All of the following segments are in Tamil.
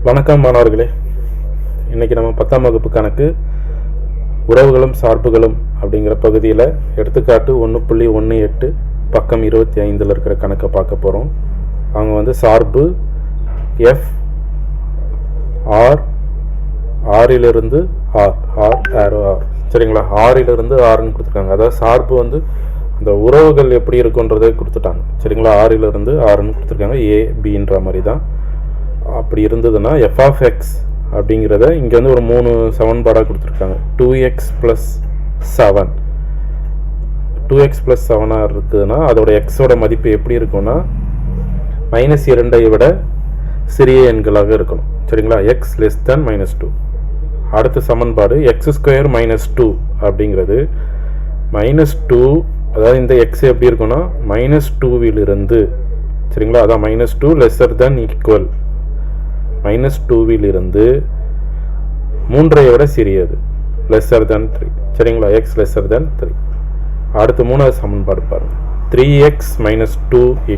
வணக்கம் மாணவர்களே. இன்றைக்கி நம்ம 10ஆம் வகுப்பு கணக்கு உறவுகளும் சார்புகளும் அப்படிங்கிற பகுதியில் எடுத்துக்காட்டு 1.18 பக்கம் 25 இருக்கிற கணக்கை பார்க்க போகிறோம். அவங்க வந்து சார்பு எஃப் ஆர் ஆறிலிருந்து ஆர் ஆரோ ஆர், சரிங்களா? ஆறிலிருந்து ஆறுன்னு கொடுத்துருக்காங்க. அதாவது சார்பு வந்து அந்த உறவுகள் எப்படி இருக்குன்றதை கொடுத்துட்டாங்க, சரிங்களா? ஆறிலிருந்து ஆறுன்னு கொடுத்துருக்காங்க. ஏ பின்ற மாதிரி தான். அப்படி இருந்ததுன்னா எஃப் ஆஃப் எக்ஸ் அப்படிங்கிறத இங்கே வந்து ஒரு 3 சமன்பாடாக கொடுத்துருக்காங்க. 2x + 7 2x + 7 இருக்குதுன்னா அதோட எக்ஸோட மதிப்பு எப்படி இருக்குன்னா -2ஐ விட சிறிய எண்களாக இருக்கணும், சரிங்களா? x less than -2. அடுத்த சமன்பாடு x² - 2 அப்படிங்கிறது -2, அதாவது இந்த x எப்படி இருக்குன்னா -2விலிருந்து, சரிங்களா? அதான் -2 lesser than equal -2விலிருந்து 3ஐ விட சிறியது lesser than 3, சரிங்களா? x lesser than 3. அடுத்து மூணாவது சமன்பாடு பாருங்க. 3x - 2 =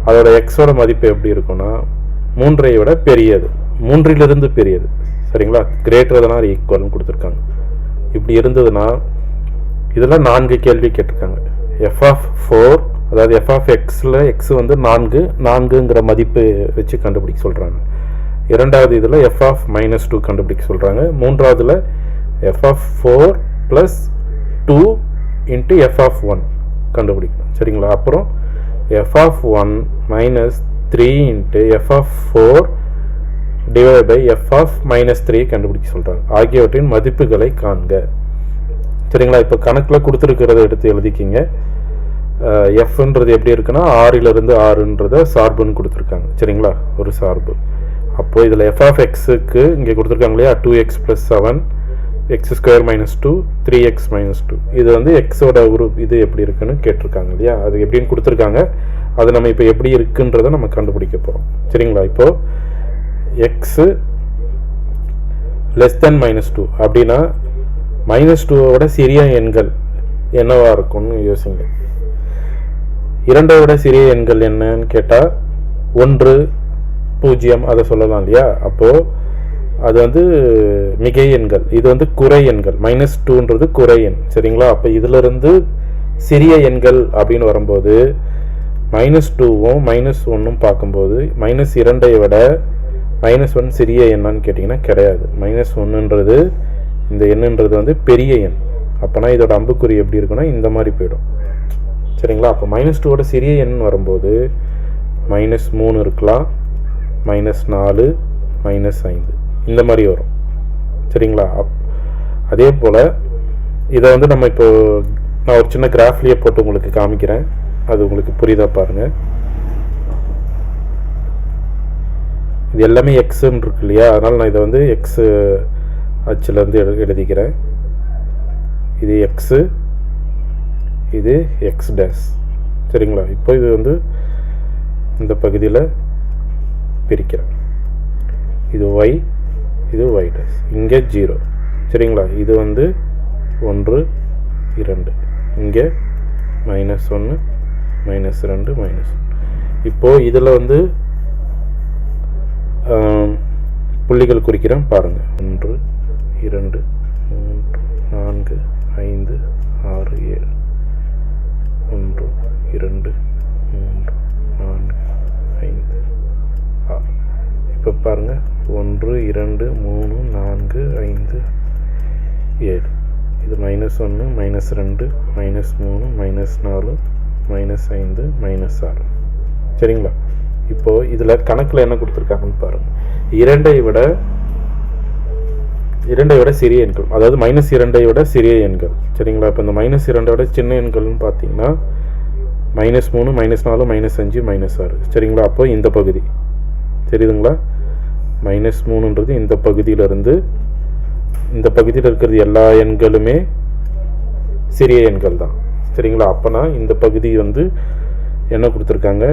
அதோட எக்ஸோட மதிப்பு எப்படி இருக்குன்னா 3ஐ விட பெரியது, 3லிருந்து பெரியது, சரிங்களா? கிரேட்டர் than or equal கொடுத்துருக்காங்க. இப்படி இருந்ததுன்னா இதெல்லாம் 4 கேள்வி கேட்டிருக்காங்க. எஃப் ஆஃப் 4, அதாவது எஃப் ஆஃப் எக்ஸில் எக்ஸ் வந்து 4ங்கிற மதிப்பு வச்சு கண்டுபிடிக்க சொல்கிறாங்க. இரண்டாவது இதில் எஃப் ஆஃப் -2 கண்டுபிடிக்க சொல்கிறாங்க. மூன்றாவதுல எஃப் ஆஃப் 4 + 2 × எஃப் ஆஃப் 1 கண்டுபிடிக்கணும், சரிங்களா? அப்புறம் f of 1 - 3 × f of 4 / f of -3 கண்டுபிடிக்க சொல்கிறாங்க. ஆகியவற்றின் மதிப்புகளை காண்க, சரிங்களா? இப்போ கணக்கில் கொடுத்துருக்கிறத எடுத்து எழுதிக்கிங்க. எஃப்ன்றது எப்படி இருக்குன்னா ஆறிலிருந்து ஆறுன்றத சார்புன்னு கொடுத்துருக்காங்க, சரிங்களா? ஒரு சார்பு. அப்போது இதில் எஃப் ஆஃப் எக்ஸுக்கு இங்கே கொடுத்துருக்காங்க இல்லையா, 2x + 7 x² - 2 3x - 2. இது வந்து எக்ஸோட இது எப்படி இருக்குன்னு கேட்டிருக்காங்க இல்லையா, அது எப்படின்னு கொடுத்துருக்காங்க. அது நம்ம இப்போ எப்படி இருக்குன்றதை நம்ம கண்டுபிடிக்க போகிறோம், சரிங்களா? இப்போது எக்ஸ் less than -2 அப்படின்னா -2வோட சிறிய எண்கள் என்னவா இருக்கும்னு யோசிங்க. 2ஐ விட சிறிய எண்கள் என்னன்னு கேட்டால் 1, 0 அதை சொல்லலாம் இல்லையா? அப்போது அது வந்து மிகை எண்கள், இது வந்து குறை எண்கள். -2ன்றது குறை எண், சரிங்களா? அப்போ இதிலிருந்து சிறிய எண்கள் அப்படின்னு வரும்போது -2வும் -1ம் பார்க்கும்போது -2ஐ விட -1 சிறிய எண்ணான்னு கேட்டிங்கன்னா கிடையாது. -1ன்றது இந்த எண்ணுன்றது வந்து பெரிய எண். அப்போனா இதோட அம்புக்குறி எப்படி இருக்குன்னா இந்த மாதிரி போயிடும், சரிங்களா? அப்போ -2ஓட சிறிய எண் வரும்போது -3 இருக்கலாம், -4 -5 இந்த மாதிரி வரும், சரிங்களா? அதே போல் இதை வந்து நம்ம இப்போ நான் ஒரு சின்ன கிராஃப்லேயே போட்டு உங்களுக்கு காமிக்கிறேன், அது உங்களுக்கு புரியுதா பாருங்கள். இது எல்லாமே எக்ஸுன்னு இருக்கு இல்லையா, அதனால் நான் இதை வந்து எக்ஸு அச்சுலேருந்து எழுதிக்கிறேன். இது எக்ஸு, இது x', சரிங்களா? இப்போ இது வந்து இந்த பகுதியில் பிரிக்கிறேன். இது y, இது y', இங்கே 0, சரிங்களா? இது வந்து 1 2, இங்கே -1 -2 -1. இப்போது இதில் வந்து புள்ளிகள் குறிக்கிறேன் பாருங்கள். 1 2 3 4 5 6 7 1 2 3 4 5 6. இப்போ பாருங்கள் 1 2 3 4 5 7. இது -1 -2 -3 -4 -5 -6, சரிங்களா? இப்போது இதில் கணக்கில் என்ன கொடுத்துருக்காங்கன்னு பாருங்கள். 2ஐ விட சிறிய எண்கள், அதாவது -2ஐ விட சிறிய எண்கள், சரிங்களா? இப்போ இந்த -2ஐ விட சின்ன எண்கள்னு பார்த்தீங்கன்னா -3 -4 -5 -6, சரிங்களா? அப்போ இந்த பகுதி தெரியுதுங்களா? -3ன்றது இந்த பகுதியிலிருந்து இந்த பகுதியில் இருக்கிறது எல்லா எண்களுமே சிறிய எண்கள் தான், சரிங்களா? அப்போனா இந்த பகுதி வந்து என்ன கொடுத்துருக்காங்க,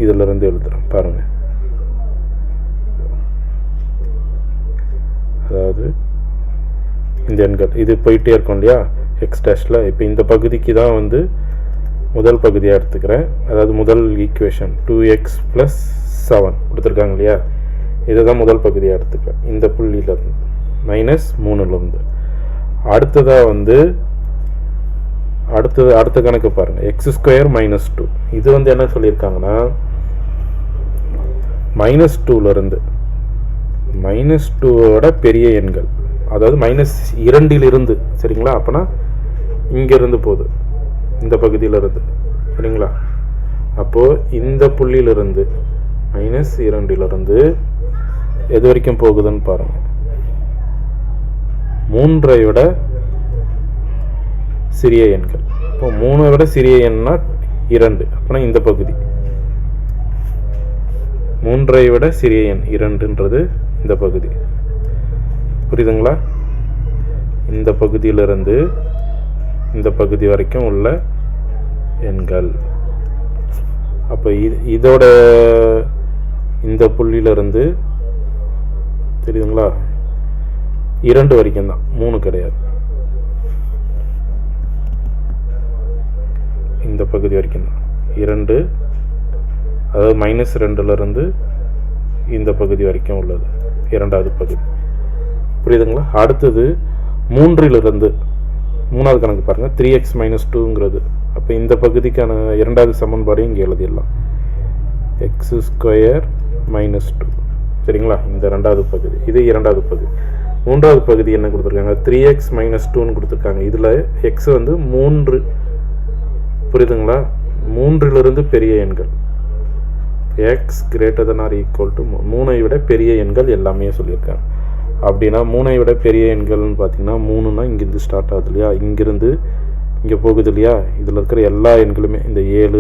இதிலிருந்து எழுதுகிறேன் பாருங்கள். அதாவது இந்த எண்கள் இது போயிட்டே இருக்கும் இல்லையா x'. இப்போ இந்த பகுதிக்கு தான் வந்து முதல் பகுதியாக எடுத்துக்கிறேன். அதாவது முதல் ஈக்குவேஷன் 2x + 7 கொடுத்துருக்காங்க இல்லையா, இதை தான் முதல் பகுதியாக எடுத்துக்கிறேன். இந்த புள்ளியிலேருந்து -3லேருந்து அடுத்ததாக வந்து அடுத்த கணக்கு பாருங்கள். x² - 2. இது வந்து என்ன சொல்லியிருக்காங்கன்னா -2லேருந்து -2ஓட பெரிய எண்கள், அதாவது -2லிருந்து, சரிங்களா? அப்போனா இங்கேருந்து போகுது, இந்த பகுதியிலிருந்து, சரிங்களா? அப்போது இந்த புள்ளியிலிருந்து -2லிருந்து எது வரைக்கும் போகுதுன்னு பாருங்கள். 3ஐ விட சிறிய எண்கள். இப்போ 3ஐ விட சிறிய எண்ணா 2, அப்போனா இந்த பகுதி. 3ஐ விட சிறிய எண் 2ன்றது இந்த பகுதி. புரியுதுங்களா? இந்த பகுதியிலிருந்து இந்த பகுதி வரைக்கும் உள்ள எண்கள். அப்போ இதோட இந்த புள்ளியிலிருந்து தெரியுதுங்களா, 2 வரைக்கும் தான், 3 கிடையாது. இந்த பகுதி வரைக்கும் தான் 2, அதாவது -2லிருந்து இந்த பகுதி வரைக்கும் உள்ளது இரண்டாவது பகுதி. புரியுதுங்களா? அடுத்தது 3லிருந்து மூணாவது கணக்கு பாருங்கள். 3x - 2ங்கிறது. அப்போ இந்த பகுதிக்கான இரண்டாவது சமன்பாடு இங்கே எழுதிடலாம். x² - 2, சரிங்களா? இந்த ரெண்டாவது பகுதி, இது இரண்டாவது பகுதி. மூன்றாவது பகுதி என்ன கொடுத்துருக்காங்க? 3x - 2ன்னு கொடுத்துருக்காங்க. இதில் x வந்து 3, புரியுதுங்களா? 3லிருந்து பெரிய எண்கள், x ≥ 3ஐ விட பெரிய எண்கள் எல்லாமே சொல்லியிருக்காங்க. அப்படின்னா 3ஐ விட பெரிய எண்கள்னு பார்த்தீங்கன்னா 3னா இங்கேருந்து ஸ்டார்ட் ஆகுது இல்லையா, இங்கேருந்து இங்கே போகுது இல்லையா, இதில் இருக்கிற எல்லா எண்களுமே இந்த 7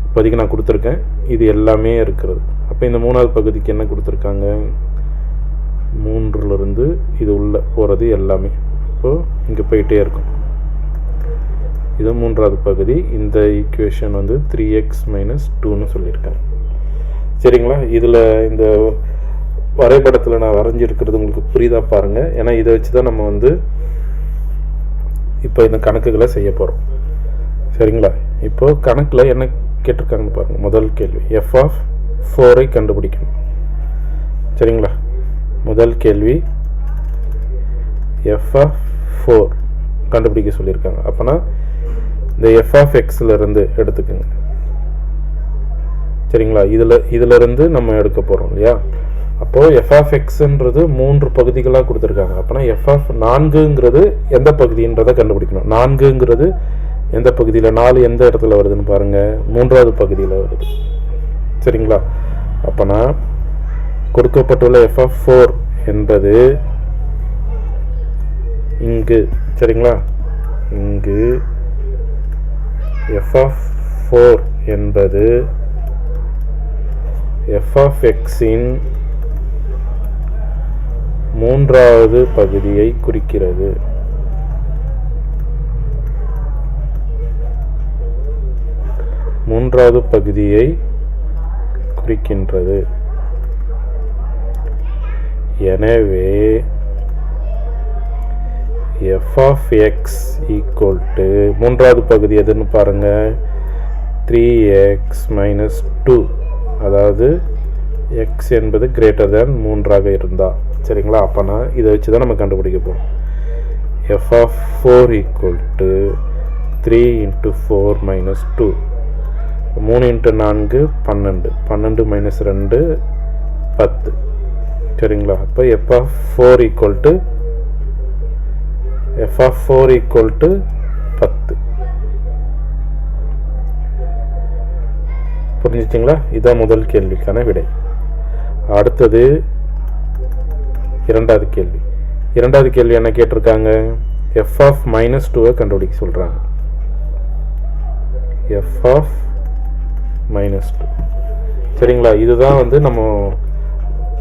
இப்போதைக்கு நான் கொடுத்துருக்கேன், இது எல்லாமே இருக்கிறது. அப்போ இந்த மூணாவது பகுதிக்கு என்ன கொடுத்துருக்காங்க? 3லிருந்து இது உள்ளே போகிறது எல்லாமே. இப்போது இங்கே போயிட்டே இருக்கும். இது மூன்றாவது பகுதி. இந்த ஈக்குவேஷன் வந்து 3x - 2ன்னு சொல்லியிருக்காங்க, சரிங்களா? இதில் இந்த வரைபடத்தில் நான் வரைஞ்சிருக்கிறது உங்களுக்கு புரியுதா பாருங்கள். ஏன்னா இதை வச்சு தான் நம்ம வந்து இப்போ இந்த கணக்குகளை செய்ய போகிறோம், சரிங்களா? இப்போது கணக்கில் என்ன கேட்டிருக்காங்கன்னு பாருங்கள். முதல் கேள்வி f(4) கண்டுபிடிக்கணும், சரிங்களா? முதல் கேள்வி f(4) கண்டுபிடிக்க சொல்லியிருக்காங்க. அப்போனா இந்த f(x)லிருந்து எடுத்துக்கோங்க, சரிங்களா? இதிலிருந்து நம்ம எடுக்க போகிறோம் இல்லையா? அப்போது f(x)ன்றது 3 பகுதிகளாக கொடுத்துருக்காங்க. அப்போனா f(4)ங்கிறது எந்த பகுதின்றதை கண்டுபிடிக்கணும். 4ங்கிறது எந்த பகுதியில், 4 எந்த இடத்துல வருதுன்னு பாருங்கள், மூன்றாவது பகுதியில் வருது, சரிங்களா? அப்போனா கொடுக்கப்பட்டுள்ள f(4) என்பது இங்கு, சரிங்களா? இங்கு f(4) என்பது f(x)இன் மூன்றாவது பகுதியை குறிக்கிறது. மூன்றாவது பகுதியை குறிக்கின்றது. எனவே f(x) மூன்றாவது பகுதி எதுன்னு பாருங்க, 3x - 2, அதாவது x என்பது > 3 இருந்தால், சரிங்களா? அப்போனா இதை வச்சு தான் நம்ம கண்டுபிடிக்க போகிறோம். f(4) 3 × 4 - 2, 3 × 4 12, 12 - 2 10, சரிங்களா? அப்போ f(4) 10. புரிஞ்சுச்சிங்களா? இதுதான் முதல் கேள்விக்கான விடை. அடுத்தது இரண்டாவது கேள்வி. இரண்டாவது கேள்வி என்ன கேட்டிருக்காங்க? f(-2) கண்டுபிடிக்க சொல்கிறாங்க. f(-2), சரிங்களா? இதுதான் வந்து நம்ம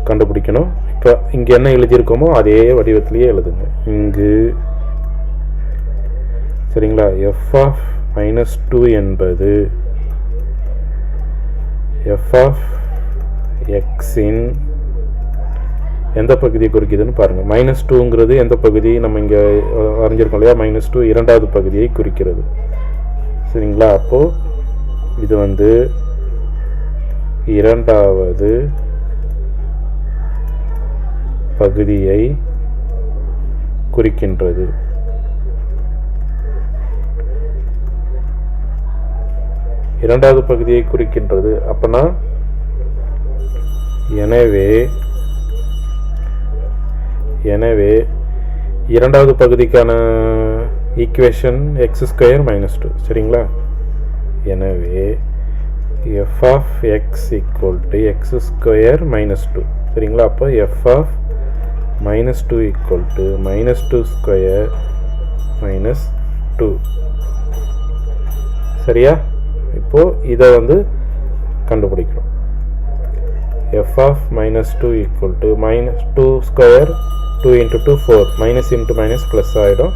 கண்டுபிடிக்கணும். இப்போ இங்கே என்ன எழுதியிருக்கோமோ அதே வடிவத்திலேயே எழுதுங்க இங்கு, சரிங்களா? f(-2) என்பது f(x)இன் எந்த பகுதியை குறிக்குதுன்னு பாருங்கள். -2ங்கிறது எந்த பகுதி, நம்ம இங்கே வரைஞ்சிருக்கோம் இல்லையா, -2 இரண்டாவது பகுதியை குறிக்கிறது, சரிங்களா. அப்போது இது வந்து இரண்டாவது பகுதியை குறிக்கின்றது. இரண்டாவது பகுதியை குறிக்கின்றது அப்பனா எனவே இரண்டாவது பகுதிக்கான ஈக்குவேஷன் x² - 2 சரிங்களா. எனவே f of x equal to x² - 2 சரிங்களா. அப்போ f of -2 equal to -2² - 2 சரியா. இப்போ இதை வந்து கண்டுபிடிக்கிறோம். f of -2 equal to -2² 2 into 2 4 minus into minus plus ஆகிடும்.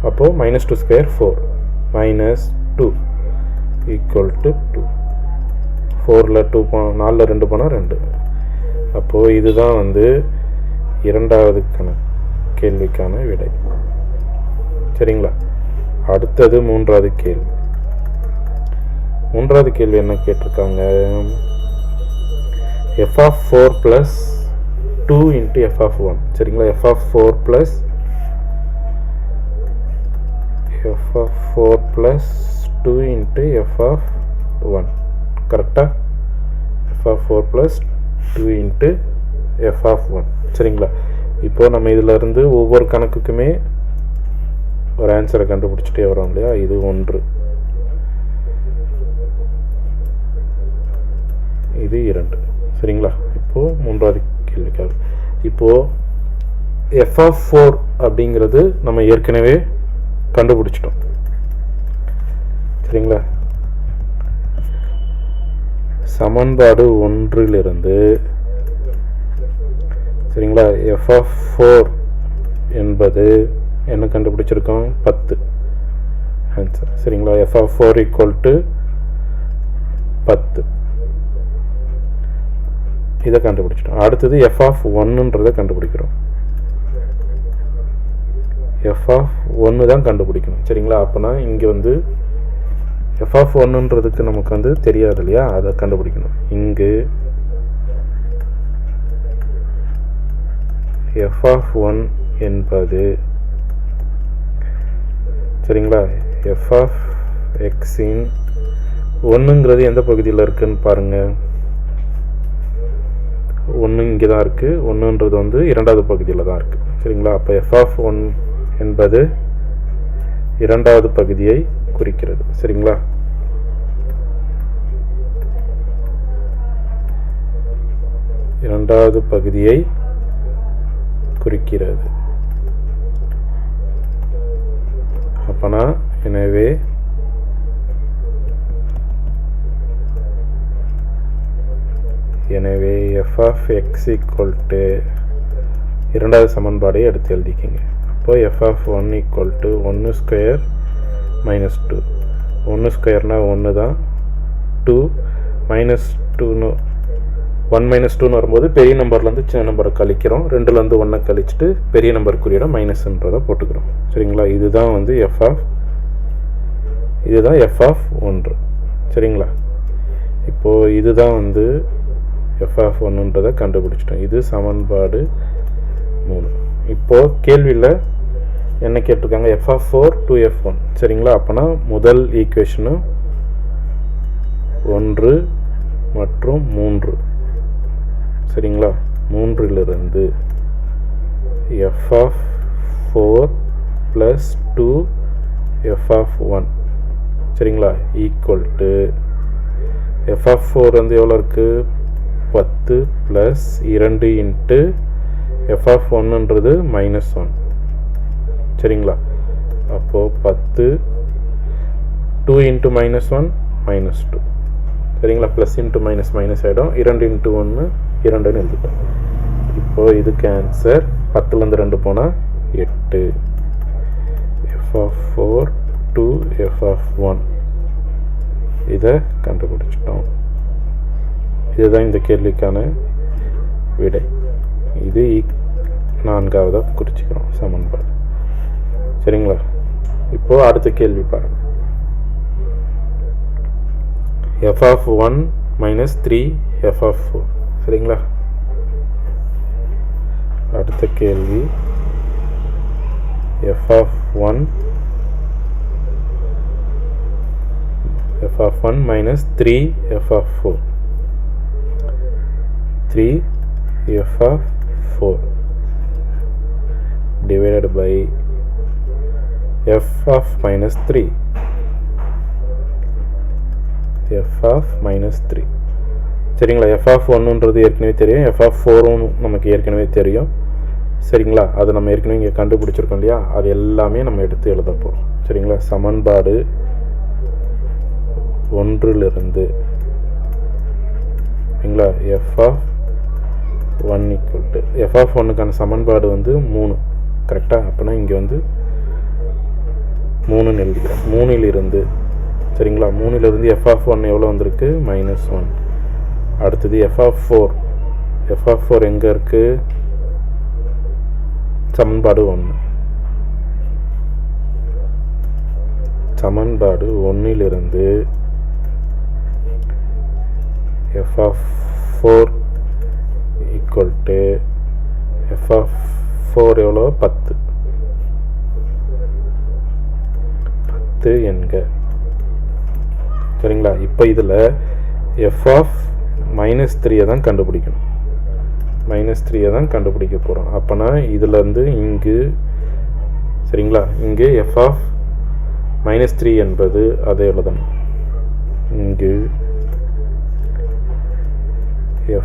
அப்போது -2² 4 -2 equal to 2 4ல் 2 4ல் 2 போனால் 2. அப்போது இதுதான் வந்து இரண்டாவது கேள்விக்கான விடை சரிங்களா. அடுத்தது மூன்றாவது கேள்வி. மூன்றாவது கேள்வி என்ன கேட்டிருக்காங்க, f of 4 plus 2 into f of 1 சரிங்களா. f of 4 plus 2 into f of 1 கரெக்டா. f of 4 plus 2 into f of 1 சரிங்களா. இப்போது நம்ம இதில் இருந்து ஒவ்வொரு கணக்குக்குமே ஒரு ஆன்சரை கண்டுபிடிச்சிட்டே வரோம் இல்லையா. இது 1, இது 2 சரிங்களா. இப்போது மூன்றாவது கேள்விக்காக இப்போது f of 4 அப்படிங்கிறது நம்ம ஏற்கனவே கண்டுபிடிச்சிட்டோம் சரிங்களா. சமன்பாடு 1லிருந்து சரிங்களா f of 4 என்பது என்ன கண்டுபிடிச்சிருக்கோம் 10 ஆன்சர் சரிங்களா. f of 4 equal to 10 இதை கண்டுபிடிச்சிட்டோம். அடுத்தது f of 1ன்றதை கண்டுபிடிக்கிறோம். f of 1 தான் கண்டுபிடிக்கணும் சரிங்களா. அப்போனா இங்கே வந்து f of 1ன்றதுக்கு நமக்கு வந்து தெரியாது இல்லையா, அதை கண்டுபிடிக்கணும். இங்கு f of 1 என்பது சரிங்களா f of x-இன் 1ங்கிறது எந்த பகுதியில் இருக்குன்னு பாருங்கள். 1 இங்கே தான் இருக்குது, 1ன்றது வந்து இரண்டாவது பகுதியில் தான் இருக்குது சரிங்களா. அப்போ f of 1 என்பது இரண்டாவது பகுதியை குறிக்கிறது சரிங்களா. இரண்டாவது பகுதியை குறிக்கிறது. அப்பனா எனவே f of x equal to இரண்டாவது சமன்பாடை எடுத்து எழுதிக்கிங்க. அப்போ f of 1 equal to 1² - 2 1² 1 தான், 2 -2 1 - 2 வரும்போது பெரிய நம்பர்லேருந்து சின்ன நம்பரை கழிக்கிறோம். 2லேருந்து 1 கழிச்சிட்டு பெரிய நம்பர் குறியிடம் மைனஸ்ன்றதை போட்டுக்கிறோம் சரிங்களா. இதுதான் வந்து f of 1 சரிங்களா. இப்போது இதுதான் வந்து f of 1ன்றதை கண்டுபிடிச்சிட்டோம். இது சமன்பாடு 3. இப்போது கேள்வியில் என்ன கேட்டிருக்காங்க f of 4 2f1 சரிங்களா. அப்போனா முதல் ஈக்குவேஷனும் 1 மற்றும் 3 சரிங்களா. 3லிருந்து f of 4 plus 2 f of 1 சரிங்களா ஈக்குவல் டு f of 4 வந்து எவ்வளோ இருக்குது 10 ப்ளஸ் 2 இன்ட்டு f of 1ன்றது -1 சரிங்களா. அப்போது 10 2 இன்ட்டு -1 -2 சரிங்களா. ப்ளஸ் இன்ட்டு மைனஸ் மைனஸ் ஆகிடும். 2 இன்ட்டு 1 2ன்னு எழுதிட்டோம். இப்போது இதுக்கு ஆன்சர் 10லேருந்து 2 போனால் 8. f of 4 2 f of 1 இதை கண்டுபிடிச்சிட்டோம். இதுதான் இந்த கேள்விக்கான விடை. இது 4ஆவதாக குறிச்சிக்கிறோம் சமன்பாடு சரிங்களா. இப்போது அடுத்த கேள்வி பாருங்கள். F of 1 minus 3 f of 4. சரிங்களா? அடுத்த கேள்வி f of 1 minus 3 f of 4. 3 f of 4 divided by f of minus 3. f of minus 3. சரிங்களா? f of 1ன்றது ஏற்கனவே தெரியும், f of 4ம் நமக்கு ஏற்கனவே தெரியும். சரிங்களா? அது நம்ம ஏற்கனவே இங்கே கண்டுபிடிச்சிருக்கோம் இல்லையா? அது எல்லாமே நம்ம எடுத்து எழுத போகிறோம். சரிங்களா? சமன்பாடு 1லிருந்து சரிங்களா? f of 1 equal to f of 1க்கான சமன்பாடு வந்து 3. கரெக்டாக? அப்போனா இங்கே வந்து 3ன்னு எழுதிக்கிறேன். 3லிருந்து சரிங்களா? 3லிருந்து f of 1 எவ்வளோ வந்திருக்கு? -1. அடுத்தது f of 4. f of 4 எங்கே இருக்குது? சமன்பாடு 1. சமன்பாடு 1லிருந்து f of 4 equal to f of 4 எவ்வளோ? 10. 10 என்க. சரிங்களா? இப்போ இதில் f of -3 தான் கண்டுபிடிக்கணும். -3 தான் கண்டுபிடிக்க போகிறோம். அப்போனா இதிலேருந்து இங்கு சரிங்களா? இங்கு f of -3 என்பது அதை எழுதணும். இங்கு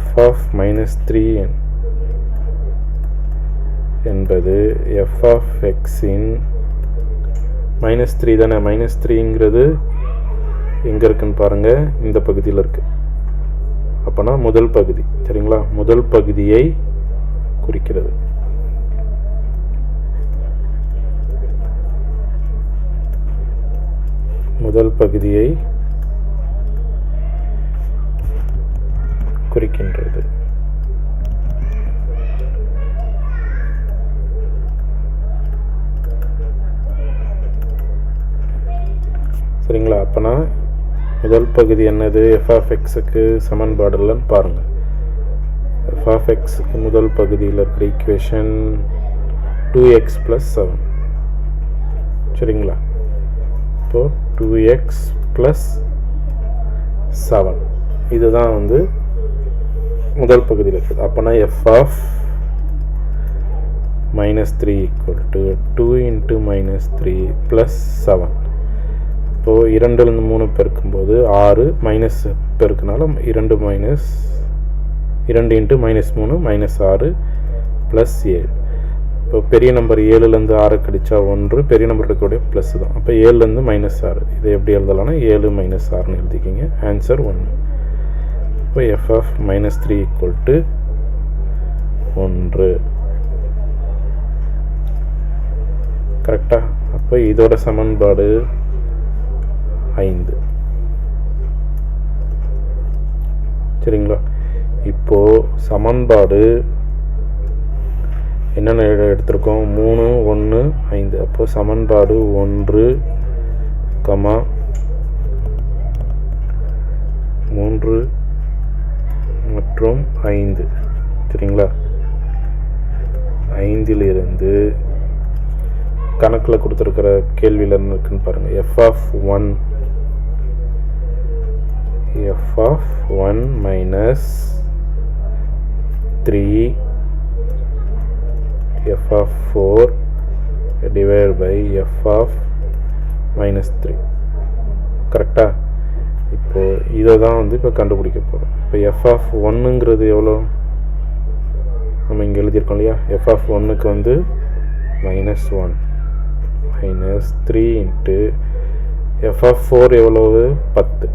f of -3 என்பது f of x இன் -3 தானே? -3ங்கிறது எங்கே இருக்குன்னு பாருங்கள், இந்த பகுதியில் இருக்குது. அப்போனா முதல் பகுதி. சரிங்களா? முதல் பகுதியை குறிக்கிறது. முதல் பகுதியை குறிக்கின்றது. சரிங்களா? அப்போனா முதல் பகுதி என்னது? f of xக்கு சமன்பாடுலன்னு பாருங்கள். f of xக்கு முதல் பகுதியில் இருக்கிற ஈக்குவேஷன் 2x + 7. சரிங்களா? இப்போது 2x + 7 இதுதான் வந்து முதல் பகுதியில் இருக்குது. அப்போனா f of -3 equal to 2 × -3 + 7. இப்போது 2லேருந்து 3 பெருக்கும்போது 6 மைனஸ் பெருக்குனால 2 × -3 -6 + 7. இப்போ பெரிய நம்பர் 7லேருந்து 6 கழிச்சா 1, பெரிய நம்பர் இருக்கக்கூடிய ப்ளஸ் தான். அப்போ 7லேருந்து -6 இதை எப்படி எழுதலாம்னா 7 - 6ன்னு எழுதிக்கிங்க. ஆன்சர் 1. இப்போ f of -3 equal to 1. கரெக்டாக? அப்போ இதோட சமன்பாடு 5. சரிங்களா? இப்போது சமன்பாடு என்னென்ன எடுத்திருக்கோம்? 3, 1, 5. அப்போது சமன்பாடு 1, 3 மற்றும் 5. சரிங்களா? 5லிருந்து கணக்கில் கொடுத்துருக்கிற கேள்வியில் என்ன இருக்குன்னு பாருங்கள். f of 1 minus 3 f of 4 divided by f of -3. கரெக்டாக? இப்போது இதை தான் வந்து இப்போ கண்டுபிடிக்க போகிறோம். இப்போ f of 1ங்கிறது எவ்வளோ? நம்ம இங்கே எழுதியிருக்கோம் இல்லையா? f of 1க்கு வந்து -1 -3 × f of 4 எவ்வளவு? 10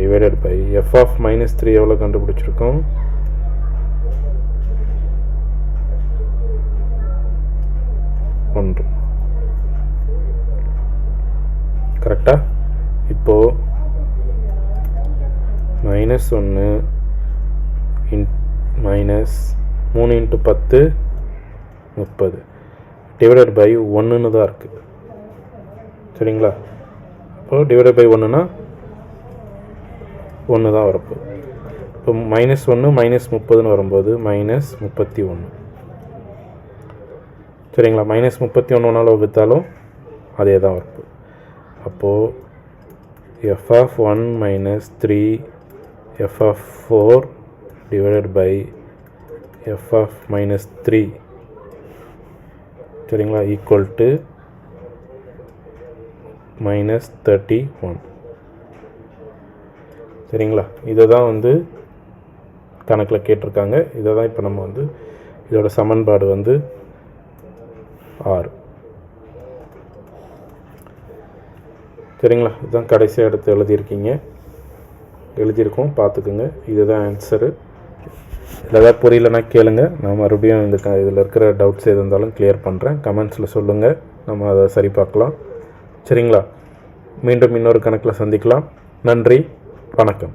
divided by f of -3 எவ்வளோ கண்டுபிடிச்சிருக்கோம்? 1. கரெக்டாக? இப்போது -1 -3 × 10 30 டிவைடட் பை 1ன்னு தான் இருக்குது. சரிங்களா? இப்போ டிவைடட் பை 1னா 1 தான் வரப்போகுது. இப்போ -1 -30ன்னு வரும்போது -31. சரிங்களா? -31னால் வகுத்தாலும் அதே தான் வரப்போகுது. அப்போது f(1 - 3 f(4) divided by f(-3) சரிங்களா, ஈக்குவல் டு -31. சரிங்களா? இதை தான் வந்து கணக்கில் கேட்டிருக்காங்க. இதை தான் இப்போ நம்ம வந்து இதோட சமன்பாடு வந்து 6. சரிங்களா? இதுதான் கடைசியாக எடுத்து எழுதியிருக்கோம், பார்த்துக்குங்க. இதுதான் ஆன்சரு. இதில் ஏதாவது புரியலன்னா கேளுங்க, நான் மறுபடியும் இதில் இருக்கிற டவுட்ஸ் எது இருந்தாலும் கிளியர் பண்ணுறேன். கமெண்ட்ஸில் சொல்லுங்கள், நம்ம அதை சரி பார்க்கலாம். சரிங்களா? மீண்டும் இன்னொரு கணக்கில் சந்திக்கலாம். நன்றி, வணக்கம்.